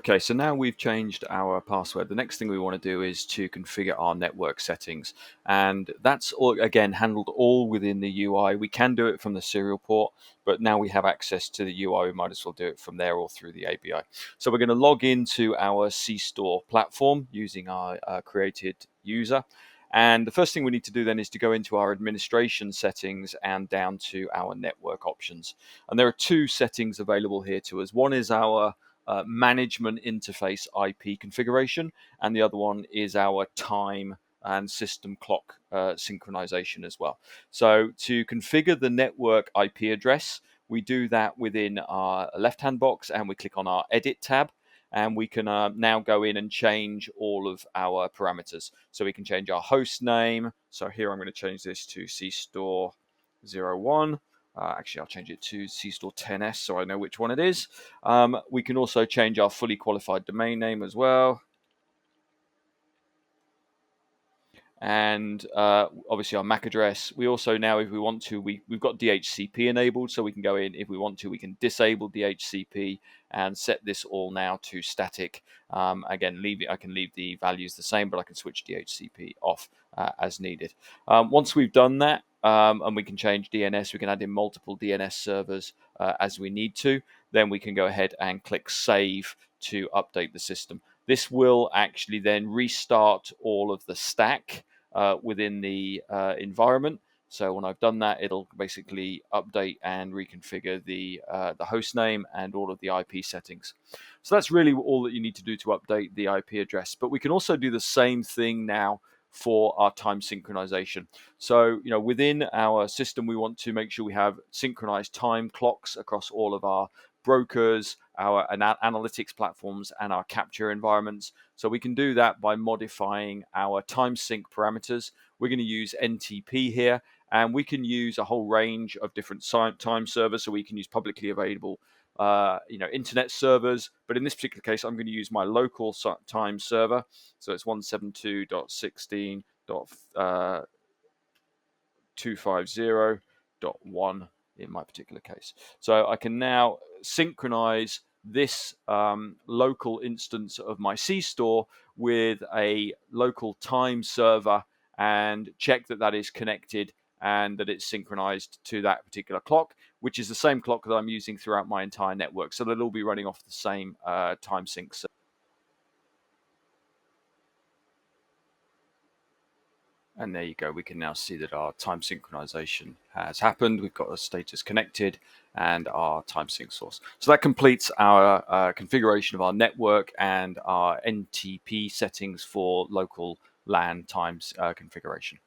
Okay, so now we've changed our password. The next thing we want to do is to configure our network settings. And that's all, again, handled all within the UI. We can do it from the serial port, but now we have access to the UI. We might as well do it from there or through the API. So we're going to log into our cStor platform using our created user. And the first thing we need to do then is to go into our administration settings and down to our network options. And there are two settings available here to us. One is our management interface IP configuration, and the other one is our time and system clock synchronization as well. So to configure the network IP address, we do that within our left-hand box, and we click on our Edit tab, and we can now go in and change all of our parameters. So we can change our host name. So here I'm going to change this to cStor01. Actually, I'll change it to cStor10S so I know which one it is. We can also change our fully qualified domain name as well. And obviously our MAC address. We also now, if we want to, we've got DHCP enabled, so we can go in, if we want to, we can disable DHCP and set this all now to static. Again, I can leave the values the same, but I can switch DHCP off as needed. Once we've done that, and we can change DNS, we can add in multiple DNS servers as we need to, then we can go ahead and click Save to update the system. This will actually then restart all of the stack within the environment. So when I've done that, it'll basically update and reconfigure the host name and all of the IP settings. So that's really all that you need to do to update the IP address. But we can also do the same thing now for our time synchronization. So, within our system, we want to make sure we have synchronized time clocks across all of our brokers, our analytics platforms, and our capture environments. So we can do that by modifying our time sync parameters. We're going to use NTP here, and we can use a whole range of different time servers. So we can use publicly available internet servers, but in this particular case, I'm going to use my local time server. So it's 172.16.250.1 in my particular case. So I can now synchronize this local instance of my cStor with a local time server and check that that is connected and that it's synchronized to that particular clock, which is the same clock that I'm using throughout my entire network. So they'll all be running off the same time sync. And there you go. We can now see that our time synchronization has happened. We've got a status connected and our time sync source. So that completes our configuration of our network and our NTP settings for local LAN times configuration.